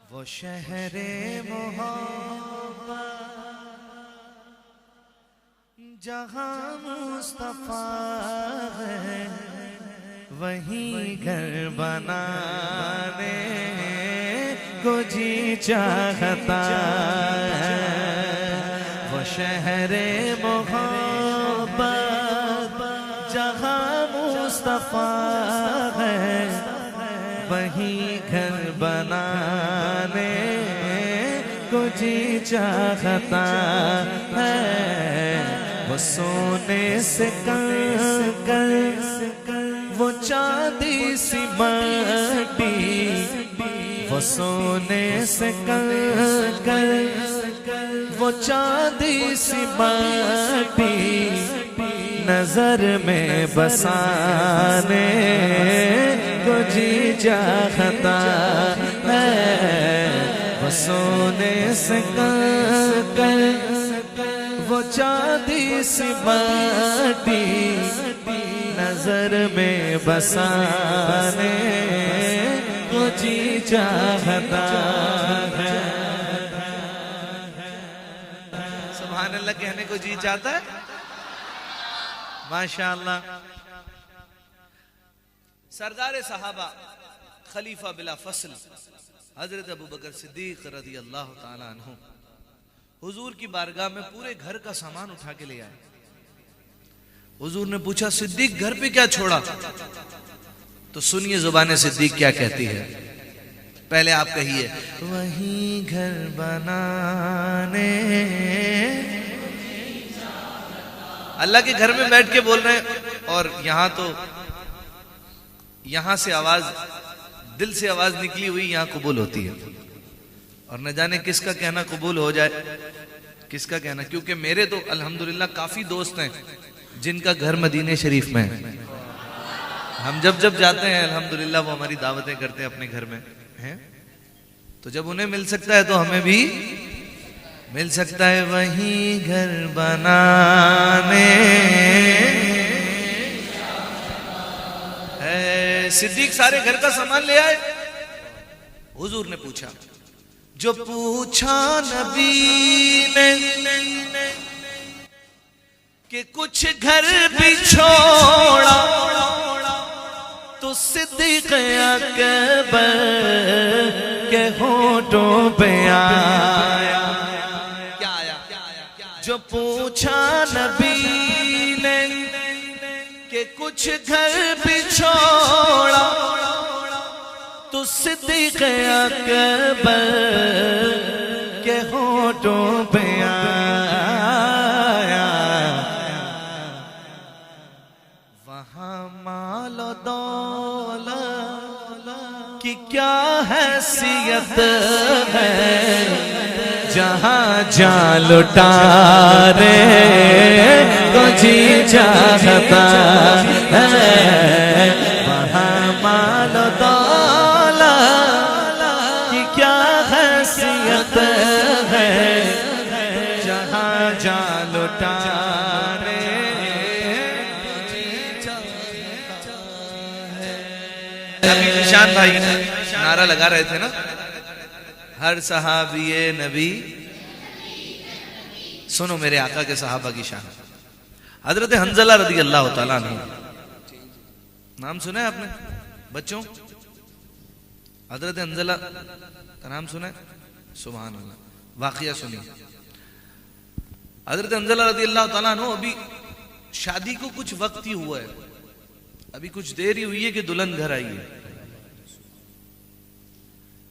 वो शहरे मोहब्बत जहाँ मुस्तफा है, वहीं घर बनाने को जी चाहता है। वो शहरे मोहब्बत जहाँ मुस्तफा है, वहीं घर बनाने को जी चाहता है। वो सोने से कंकर, वो चांदी सी माटी, वो सोने से कंकर, वो चांदी सी माटी नजर में बसाने को जी चाहता है। वो सोने से कंकर, वो चांदी सी माटी नजर में बसाने को जी चाहता है। सुभान अल्लाह कहने को जी चाहता है। माशाअल्लाह। सरदार सहाबा खलीफा बिला फसल हजरत अबू बकर सिद्दीक रज़ी अल्लाह ताला अन्हु हुजूर की बारगाह में पूरे घर का सामान उठा के ले आए। हुजूर ने पूछा, सिद्दीक घर पे क्या छोड़ा? तो सुनिए जुबान सिद्दीक क्या कहती है। पहले आप कहिए, वहीं घर बनाने। अल्लाह के घर में बैठ के बोल रहे हैं और यहां तो यहां से आवाज, दिल से आवाज निकली हुई यहां कबूल होती है। और न जाने किसका कहना कबूल हो जाए, किसका कहना। क्योंकि मेरे तो अल्हम्दुलिल्लाह काफी दोस्त हैं जिनका घर मदीने शरीफ में है। हम जब जब जाते हैं अल्हम्दुलिल्लाह वो हमारी दावतें करते हैं अपने घर में हैं। तो जब उन्हें मिल सकता है तो हमें भी मिल सकता है। वहीं घर बनाने है। सिद्दीक सारे घर का सामान ले आए। हुजूर ने पूछा, जो पूछा नबी ने कि कुछ घर भी छोड़ा, तो सिद्दीक अकबर के होठों पे आया। क्या आया? जो पूछा नबी ने कि कुछ घर भी छोड़ा, तो सिद्दीक अकबर के होठों पे आया। वहाँ मालो दौलत की क्या हैसियत है, जहाँ जा लुटारे को जी चाहता है। वहाँ मालो दौलत की क्या हैसियत है, जहाँ जा लुटारे अभी निशान भाई नारा लगा रहे थे ना, हर सहाबिये नबी। सुनो मेरे आका के सहाबा की शान। हजरत हंजला रज़ी अल्लाह ताला अन्हु, नाम सुना है आपने बच्चों? हजरत हंजला का नाम सुना है? सुभान अल्लाह। वाकया सुनिए। हजरत हंजला रज़ी अल्लाह ताला अन्हु, अभी शादी को कुछ वक्त ही हुआ है, अभी कुछ देर ही हुई है कि दुल्हन घर आई है।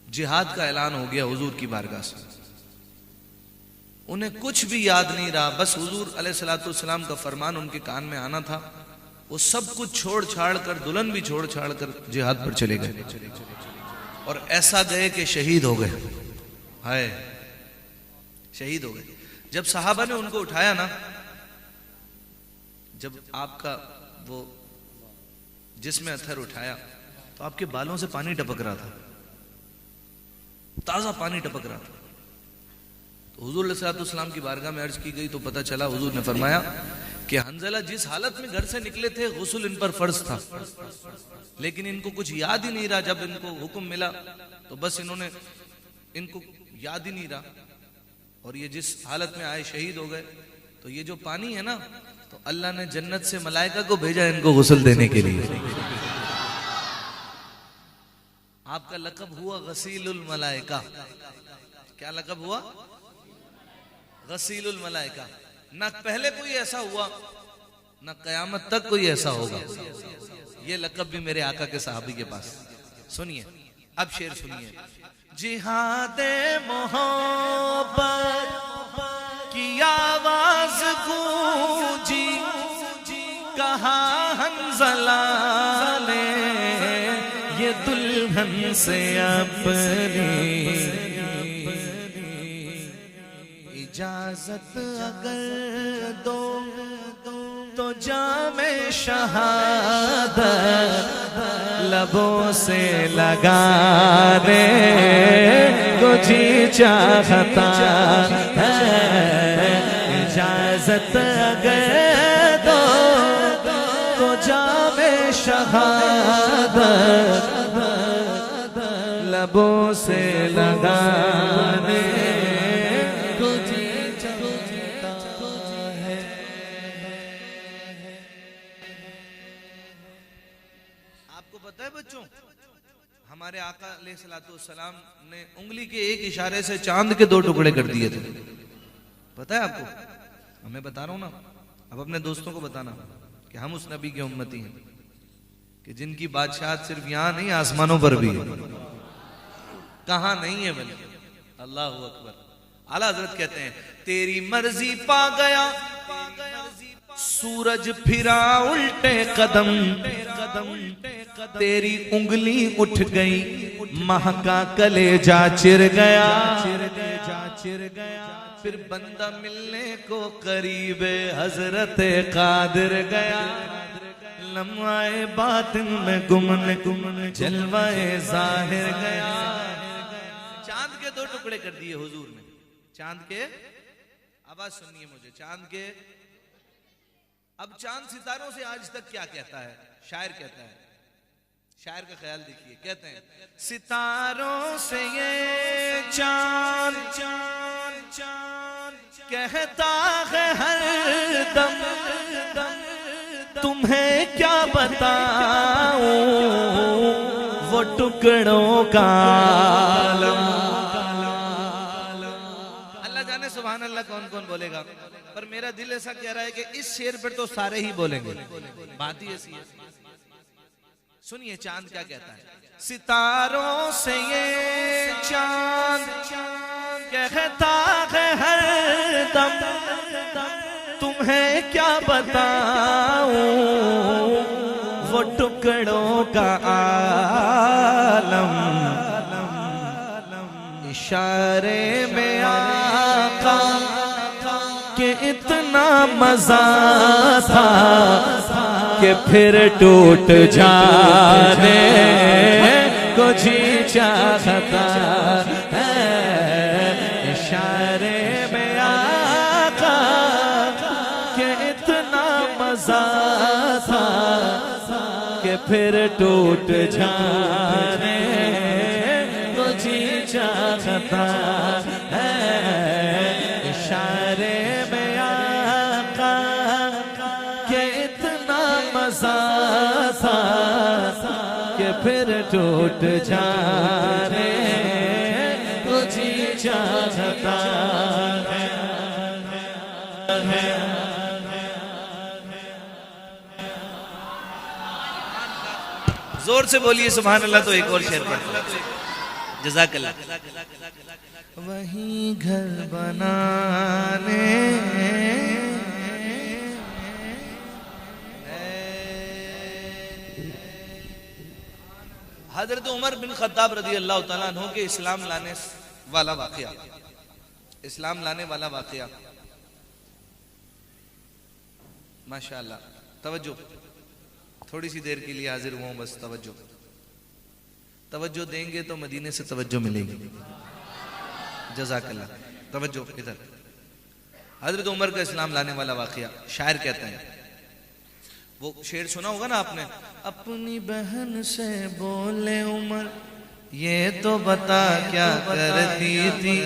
जिहाद का ऐलान हो गया हुजूर की बारगाह से। उन्हें कुछ भी याद नहीं रहा, बस हुजूर अलैहिस्सलाम का फरमान उनके कान में आना था। वो सब कुछ छोड़ छाड़ कर, दुल्हन भी छोड़ छाड़ कर जिहाद पर चले गए। और ऐसा गए कि शहीद हो गए। हाय, शहीद हो गए। जब सहाबा ने उनको उठाया ना, जब आपका वो जिसमें अथर उठाया तो आपके बालों से पानी टपक रहा था, ताजा पानी टपक रहा था। तो हुजूर अलैहिस्सलाम की बारगाह में अर्ज की गई तो पता चला, हुजूर ने फरमाया कि हंजला जिस हालत में घर से निकले थे गुस्ल इन पर फर्ज था, लेकिन इनको कुछ याद ही नहीं रहा। जब इनको हुक्म मिला तो बस इन्होंने इनको याद ही नहीं रहा, और ये जिस हालत में आए शहीद हो गए। तो ये जो पानी है ना, तो अल्लाह ने जन्नत से मलाइका को भेजा इनको गुस्ल देने के लिए। आपका लक़ब हुआ गसीलुल मलाइका। क्या लक़ब हुआ? गसीलुल मलाइका। ना पहले कोई ऐसा हुआ, ना कयामत तक कोई ऐसा होगा। ये लक़ब भी मेरे आका के सहाबी के पास। सुनिए, अब शेर सुनिए। जिहादे मोहब्बत की आवाज गूंजी, कहा हंज़ला ने ये दुल्हन से अपनी इजाजत अगर दो तो जामे शहादत लबों से लगाने को जी चाहता है। इजाजत अगर दो तो जामे शहादत लबों से लगाने को जी चाहता है। आपको पता है बच्चों, हमारे आका अलैहिस्सलाम ने उंगली के एक इशारे से चांद के 2 टुकड़े कर दिए थे। पता है आपको? हमें बता रहा हूं ना, अब अपने दोस्तों को बताना कि हम उस नबी के उम्मती हैं कि जिनकी बादशाहत सिर्फ यहां नहीं, आसमानों पर भी है। कहां नहीं है बल्कि। अल्लाह अकबर। आला हजरत कहते हैं, तेरी मर्जी पा गया सूरज फिरा उल्टे कदम, तेरी उंगली उठ गई महका कलेजा चिर गया। फिर बंदा मिलने को करीब हजरत कादिर गया। लम्हाए बातिन में गुमन जलवाए जाहिर गया। चांद के 2 टुकड़े कर दिए हुजूर ने। चांद के, आवाज सुनिए मुझे, चांद के। अब चांद सितारों से आज तक क्या कहता है? शायर कहता है, शायर का ख्याल देखिए, कहते हैं सितारों से ये चांद चांद चांद कहता है हर दम, तुम्हें क्या बताऊं वो टुकड़ों का आलम। अल्लाह जाने सुभान अल्लाह कौन कौन बोलेगा, पर मेरा दिल ऐसा कह रहा है कि इस शेर पर तो सारे ही बोलेंगे। बात ही ऐसी है। सुनिए चांद क्या कहता है। सितारों से ये चांद कहता है हर दम, तुम्हें क्या बताऊं वो टुकड़ों का आलम। इशारे में आका के इतना मजा था कि फिर टूट जाने को जी चाहता है। इशारे में आका के इतना मजा था कि फिर टूट जाने को जी चाहता है। इशारे में आका के इतना मजा था कि फिर टूट जाने को जी चाहता है। जोर से बोलिए सुभान अल्लाह। तो एक और शेर पढ़ता हूं, जज़ाकल्लाह। वहीं घर बनाने हजरत उमर बिन खत्ताब रज़ी अल्लाह तआला अन्हु के इस्लाम लाने वाला वाक़या, इस्लाम लाने वाला वाक़या। माशाअल्लाह, तवज्जो, थोड़ी सी देर के लिए हाजिर हुआ हूं, बस तवज्जो। तवज्जो देंगे तो मदीने से तवज्जो मिलेगी। जज़ाकल्लाह। तवज्जो इधर। हजरत उमर का इस्लाम लाने वाला वाक़या। शायर कहते हैं, वो शेर सुना होगा ना आपने, अपनी बहन से बोले उमर ये तो बता क्या करती थी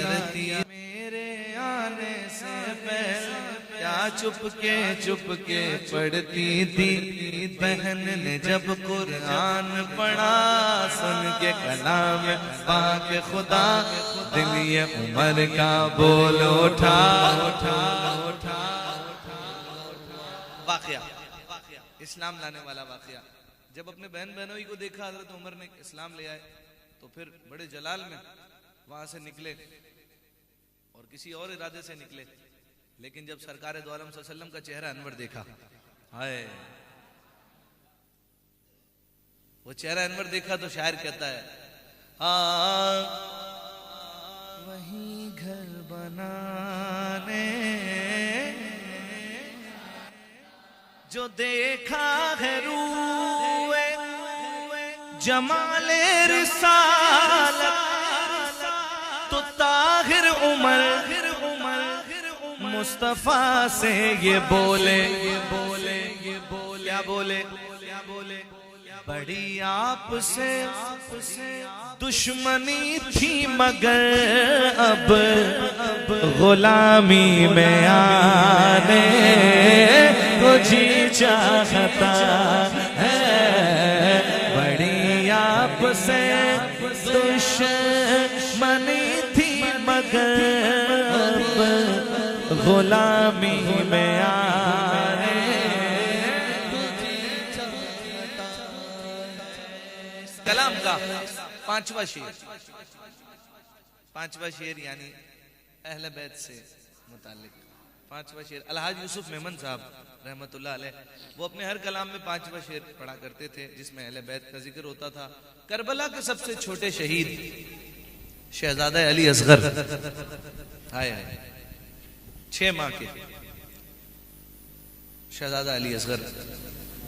मेरे आने से पहले, क्या चुपके पढ़ती थी। बहन ने जब कुरान पढ़ा, सुन के कलाम पाक खुदा, दिल ये उमर का बोल उठा। वाकया, इस्लाम लाने वाला वाकया। जब अपने बहन बहनोई को देखा हजरत उमर ने इस्लाम ले आए, तो फिर बड़े जलाल में वहां से निकले और किसी और इरादे से निकले। लेकिन जब सरकार दो आलम सल्लल्लाहु अलैहि वसल्लम का चेहरा अनवर देखा, हाय, वो चेहरा अनवर देखा तो शायर कहता है, वहीं घर बनाने जो देखा है रूए जमाले रिसालत, तो ताहिर उमर मुस्तफा से ये बोले, क्या बोले, बड़ी आपसे दुश्मनी थी मगर अब गुलामी में आने को जी चाहता है। बड़ी आपसे दुश्मनी थी मगर अब गुलामी में आने। कलाम का पांचवा शेर यानी अहले बैत से मुताल्लिक पांचवा शेर। अलहाज यूसुफ मेमन साहब रहमतुल्लाह अलैह, वो अपने हर कलाम में पांचवा शेर पढ़ा करते थे, जिसमें अहले बैत का जिक्र होता था। करबला के सबसे छोटे शहीद शहजादा अली असगर, हाय 6 माह के शहजादा अली असगर,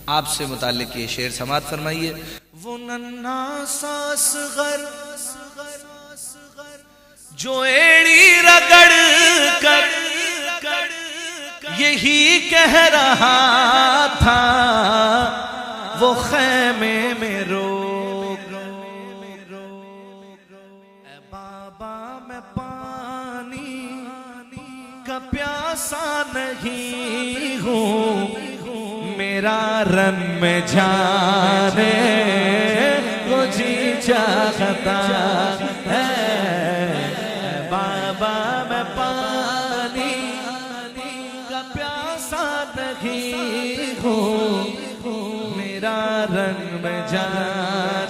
आपसे मुताल्लिक ये शेर समात फरमाइए। वो नन्हा सा असगर जो एड़ी रगड़ कर यही कह रहा था, वो खैमे में रो बाबा मैं पानी का प्यासा नहीं हूँ, मेरा रन में जाने को जी चाहता है। बाबा मैं पानी का प्यासा नहीं हूँ, मेरा रन में जाने